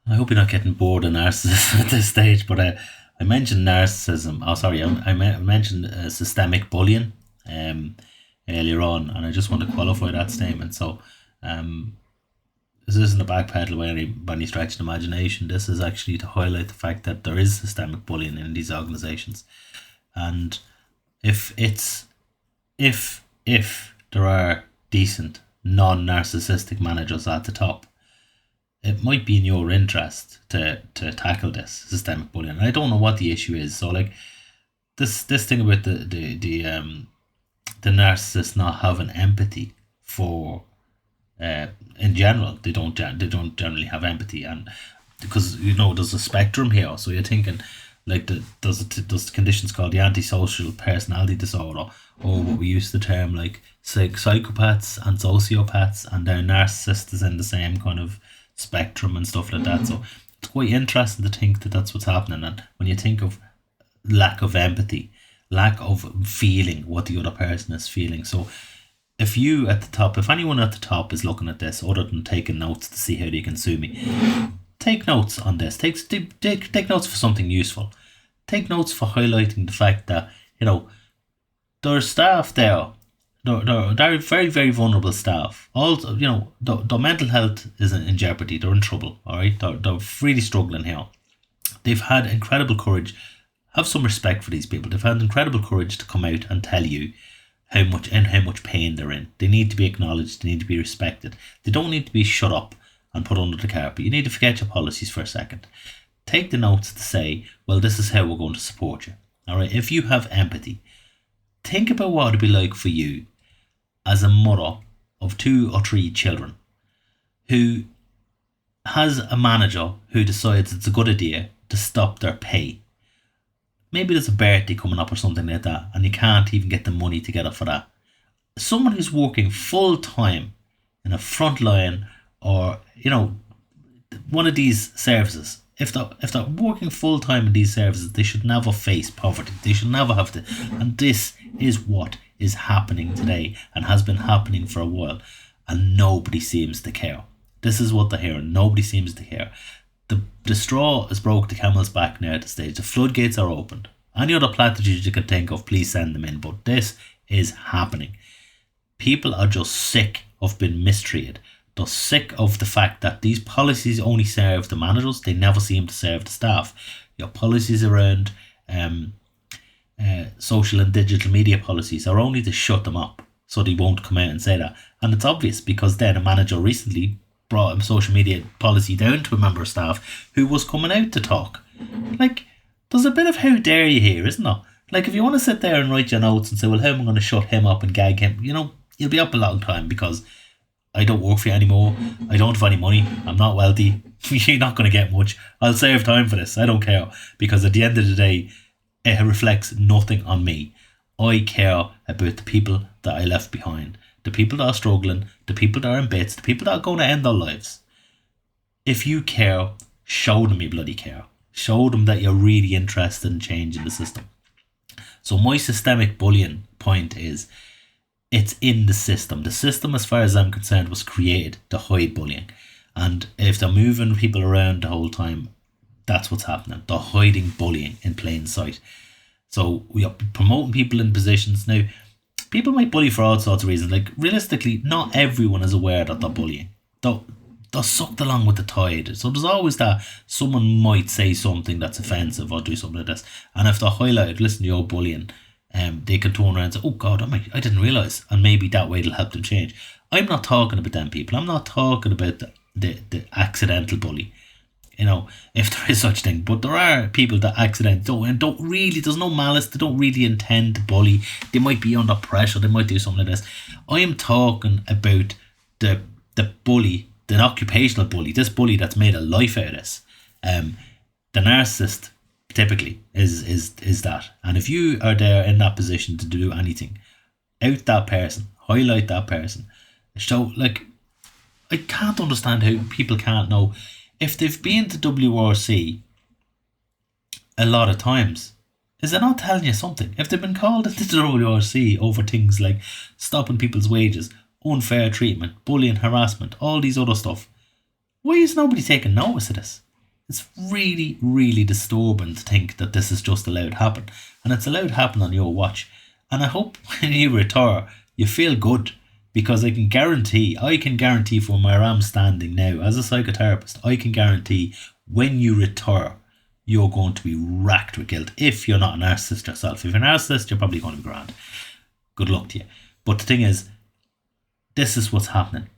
I hope you're not getting bored of narcissism at this stage, but I mentioned narcissism. Oh, sorry, I mentioned systemic bullying um, earlier on, and I just want to qualify that statement. So, um, this isn't a backpedal by any stretch of the imagination. This is actually to highlight the fact that there is systemic bullying in these organisations, and if it's if there are decent non-narcissistic managers at the top, it might be in your interest to tackle this systemic bullying. And I don't know what the issue is. So like this thing about the narcissist not having empathy for in general, they don't generally have empathy. And because there's a spectrum here, so you're thinking like there's conditions called the antisocial personality disorder, or what we use the term like psychopaths and sociopaths, and their narcissist is in the same kind of spectrum and stuff like that. So it's quite interesting to think that that's what's happening. And when you think of lack of empathy, lack of feeling what the other person is feeling. So if you at the top, if anyone at the top is looking at this other than taking notes to see how they can sue me, take notes on this. Take notes for something useful. Take notes for highlighting the fact that there are staff there. They're very, very vulnerable staff. Also, their mental health is in jeopardy. They're in trouble. All right, they're really struggling here. They've had incredible courage. Have some respect for these people. They've had incredible courage to come out and tell you how much pain they're in. They need to be acknowledged. They need to be respected. They don't need to be shut up and put under the carpet. You need to forget your policies for a second. Take the notes to say, well, this is how we're going to support you. All right. If you have empathy, think about what it'd be like for you as a mother of 2 or 3 children who has a manager who decides it's a good idea to stop their pay. Maybe there's a birthday coming up or something like that, and you can't even get the money together for that. Someone who's working full time in a front line, or one of these services, if they're working full time in these services, they should never face poverty. They should never have to. And this is what is happening today and has been happening for a while, and nobody seems to care. This is what they're hearing. Nobody seems to care. The straw has broke the camel's back now at the stage. The floodgates are opened. Any other platitudes you can think of, please send them in. But this is happening. People are just sick of being mistreated. They're sick of the fact that these policies only serve the managers. They never seem to serve the staff. Your policies around social and digital media policies are only to shut them up, so they won't come out and say that. And it's obvious, because then a manager recently brought a social media policy down to a member of staff who was coming out to talk. Like, there's a bit of how dare you here, isn't there? Like, if you want to sit there and write your notes and say, well, how am I going to shut him up and gag him? You'll be up a long time, because I don't work for you anymore. I don't have any money. I'm not wealthy. You're not going to get much. I'll save time for this. I don't care, because at the end of the day, it reflects nothing on me. I care about the people that I left behind. The people that are struggling, the people that are in bits, the people that are going to end their lives. If you care, show them you bloody care. Show them that you're really interested in changing the system. So my systemic bullying point is, it's in the system. The system, as far as I'm concerned, was created to hide bullying. And if they're moving people around the whole time, that's what's happening. They're hiding bullying in plain sight. So we are promoting people in positions. Now, people might bully for all sorts of reasons. Like, realistically, not everyone is aware that they're bullying. They're sucked along with the tide. So there's always that someone might say something that's offensive or do something like this. And if they're highlighted, listen, you're bullying, they can turn around and say, oh God, I didn't realise. And maybe that way it'll help them change. I'm not talking about them people. I'm not talking about the accidental bully. If there is such thing. But there are people that accidentally don't really, there's no malice, they don't really intend to bully. They might be under pressure, they might do something like this. I am talking about the bully, the occupational bully, this bully that's made a life out of this. The narcissist typically is that. And if you are there in that position to do anything, out that person, highlight that person. So, like, I can't understand how people can't know. If they've been to WRC a lot of times, is it not telling you something? If they've been called into the WRC over things like stopping people's wages, unfair treatment, bullying, harassment, all these other stuff, why is nobody taking notice of this? It's really, really disturbing to think that this is just allowed to happen. And it's allowed to happen on your watch. And I hope when you retire, you feel good. Because I can guarantee from where I'm standing now as a psychotherapist, I can guarantee when you retire, you're going to be racked with guilt if you're not a narcissist yourself. If you're a narcissist, you're probably going to be grand. Good luck to you. But the thing is, this is what's happening.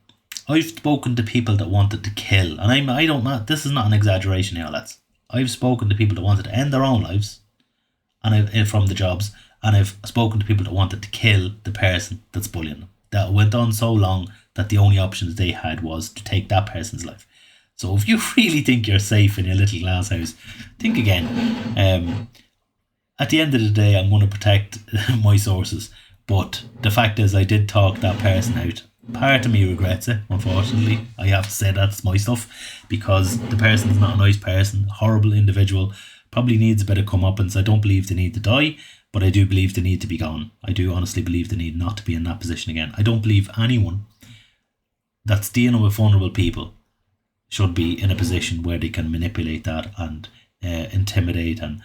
I've spoken to people that wanted to kill, and I don't know. This is not an exaggeration here, lads. I've spoken to people that wanted to end their own lives, from the jobs, and I've spoken to people that wanted to kill the person that's bullying them. That went on so long that the only options they had was to take that person's life. So if you really think you're safe in your little glass house, think again. At the end of the day, I'm going to protect my sources, but the fact is, I did talk that person out. Part of me regrets it, unfortunately. I have to say that's my stuff, because the person's not a nice person, horrible individual, probably needs a bit of comeuppance. I don't believe they need to die, but I do believe they need to be gone. I do honestly believe they need not to be in that position again. I don't believe anyone that's dealing with vulnerable people should be in a position where they can manipulate that and intimidate and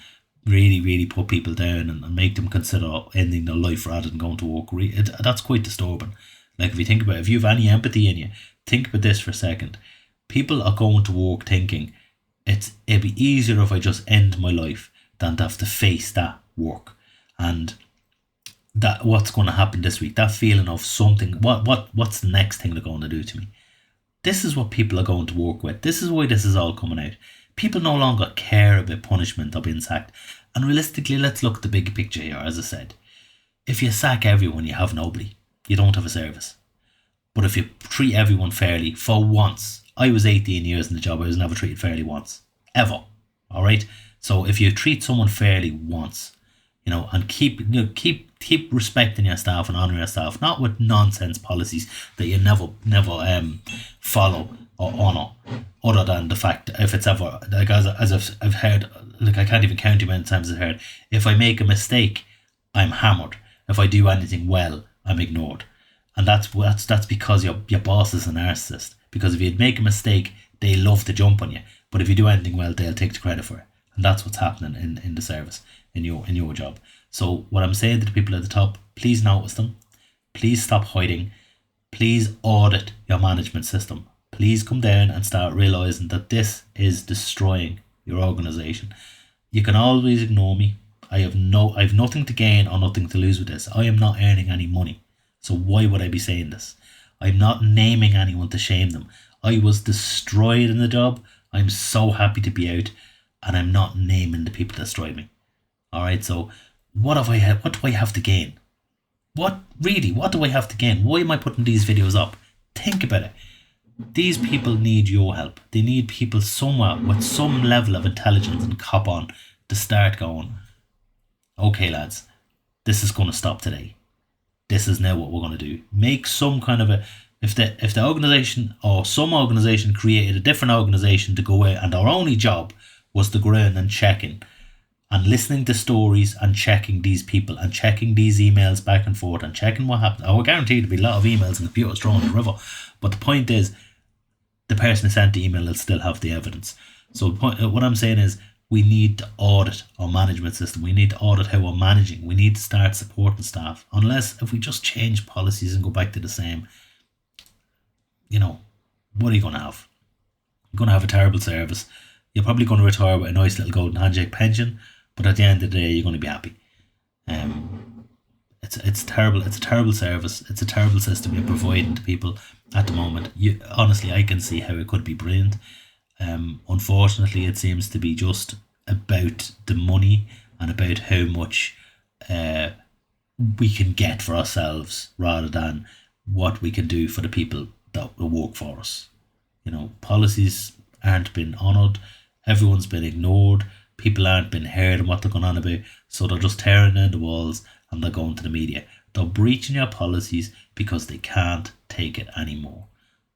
really, really put people down and make them consider ending their life rather than going to work. That's quite disturbing. Like, if you think about it, if you have any empathy in you, think about this for a second. People are going to work thinking it'd be easier if I just end my life than to have to face that work. And that what's going to happen this week, that feeling of something, what's the next thing they're going to do to me? This is what people are going to work with. This is why this is all coming out. People no longer care about punishment or being sacked. And realistically, let's look at the big picture here. As I said, if you sack everyone, you have nobody. You don't have a service. But if you treat everyone fairly for once, I was 18 years in the job, I was never treated fairly once. Ever. Alright? So if you treat someone fairly once, and keep respecting your staff and honouring your staff, not with nonsense policies that you never follow or honour, other than the fact that if it's ever, like, as I've heard, like, I can't even count how many times I've heard, if I make a mistake, I'm hammered. If I do anything well, I'm ignored. And that's because your boss is a narcissist. Because if you make a mistake, they love to jump on you. But if you do anything well, they'll take the credit for it. And that's what's happening in the service, in your job. So what I'm saying to the people at the top, please notice them. Please stop hiding. Please audit your management system. Please come down and start realising that this is destroying your organisation. You can always ignore me. I've nothing to gain or nothing to lose with this. I am not earning any money. So why would I be saying this? I'm not naming anyone to shame them. I was destroyed in the job. I'm so happy to be out, and I'm not naming the people that destroyed me. Alright, so what do I have to gain? What do I have to gain? Why am I putting these videos up? Think about it. These people need your help. They need people somewhere with some level of intelligence and cop on to start going, okay lads, this is going to stop today. This is now what we're going to do. Make some kind of a, if the organisation or some organisation created a different organisation to go out and our only job was to go around and checking and listening to stories and checking these people and checking these emails back and forth and checking what happened. I will guarantee there'll be a lot of emails and computers thrown in the river. But the point is, the person who sent the email will still have the evidence. So what I'm saying is, we need to audit our management system. We need to audit how we're managing. We need to start supporting staff. Unless if we just change policies and go back to the same, what are you going to have? You're going to have a terrible service. You're probably going to retire with a nice little golden handshake pension, but at the end of the day, you're going to be happy. It's terrible. It's a terrible service. It's a terrible system you're providing to people at the moment. Honestly, I can see how it could be brilliant. Unfortunately, it seems to be just about the money and about how much we can get for ourselves rather than what we can do for the people that will work for us. Policies aren't being honoured. Everyone's been ignored. People aren't being heard on what they're going on about. So they're just tearing down the walls and they're going to the media. They're breaching your policies because they can't take it anymore.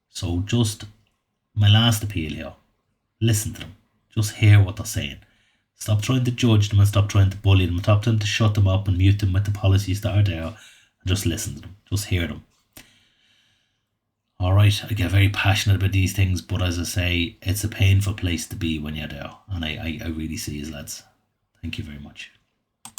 So just my last appeal here. Listen to them. Just hear what they're saying. Stop trying to judge them and stop trying to bully them. Stop trying to shut them up and mute them with the policies that are there. And just listen to them. Just hear them. All right, I get very passionate about these things, but as I say, it's a painful place to be when you're there, and I really see as lads. Thank you very much.